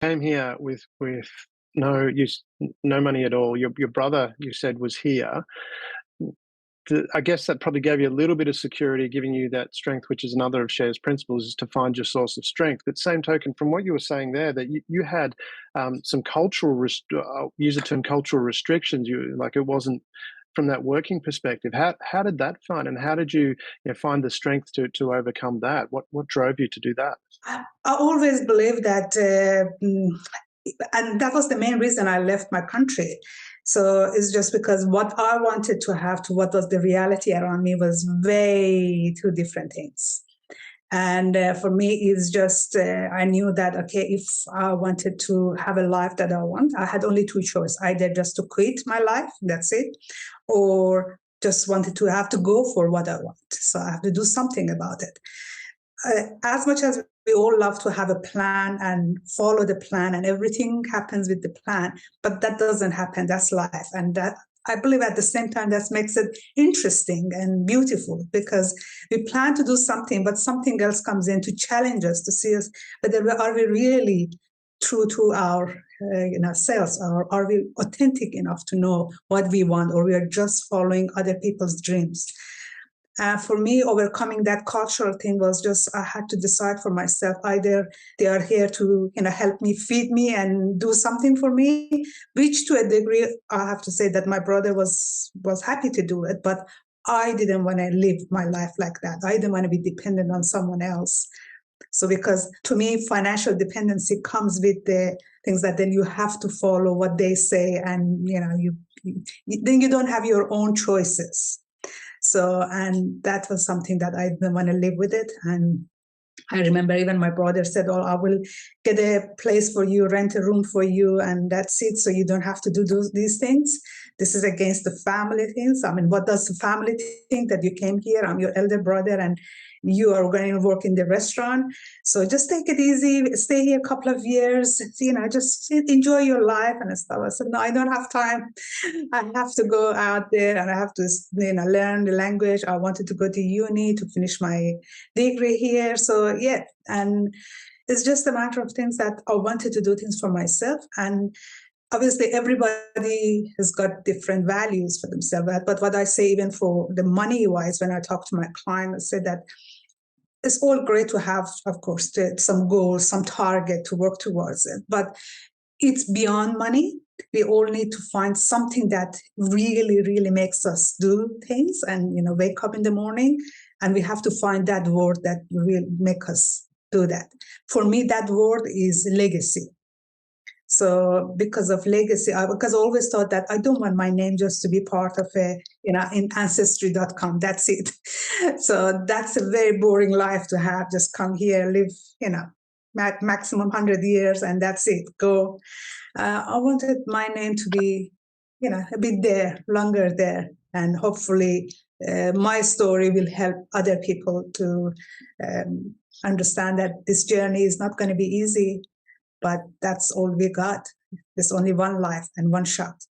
came here with no money at all. Your brother, you said, was here. I guess that probably gave you a little bit of security, giving you that strength, which is another of Cher's principles, is to find your source of strength. But same token, from what you were saying there, that you had some cultural, use the term cultural restrictions. Like it wasn't from that working perspective. How did that find, and how did you find the strength to overcome that? What drove you to do that? I always believe that, and that was the main reason I left my country. So it's just because what I wanted to have to what was the reality around me was way two different things. And for me, it's just, I knew that, okay, if I wanted to have a life that I want, I had only two choices, either just to quit my life, that's it, or just wanted to have to go for what I want. So I have to do something about it. As much as we all love to have a plan and follow the plan and everything happens with the plan, but that doesn't happen. That's life. And that, I believe, at the same time, that makes it interesting and beautiful, because we plan to do something, but something else comes in to challenge us, to see us whether are we really true to our selves, or are we authentic enough to know what we want, or we are just following other people's dreams. For me, overcoming that cultural thing was just, I had to decide for myself, either they are here to help me, feed me and do something for me, which to a degree I have to say that my brother was happy to do it, but I didn't want to live my life like that. I didn't want to be dependent on someone else. So because to me, financial dependency comes with the things that then you have to follow what they say, and then you don't have your own choices. So, and that was something that I didn't want to live with it. And I remember even my brother said, "Oh, I will get a place for you, rent a room for you, and that's it. So you don't have to do these things. This is against the family things. I mean, what does the family think that you came here? I'm your elder brother, and you are going to work in the restaurant. So just take it easy, stay here a couple of years, just enjoy your life and stuff." I said, "No, I don't have time. I have to go out there and I have to, learn the language. I wanted to go to uni to finish my degree here." So yeah, and it's just a matter of things that I wanted to do things for myself. And obviously everybody has got different values for themselves. But what I say, even for the money wise, when I talk to my clients, I say that it's all great to have, of course, some goals, some target to work towards it, but it's beyond money. We all need to find something that really, really makes us do things and, wake up in the morning. And we have to find that word that will make us do that. For me, that word is legacy. So because of legacy, because I always thought that I don't want my name just to be part of in ancestry.com. That's it. So that's a very boring life to have. Just come here, live, maximum 100 years, and that's it. Go. I wanted my name to be, a bit there, longer there. And hopefully my story will help other people to understand that this journey is not going to be easy. But that's all we got. There's only one life and one shot.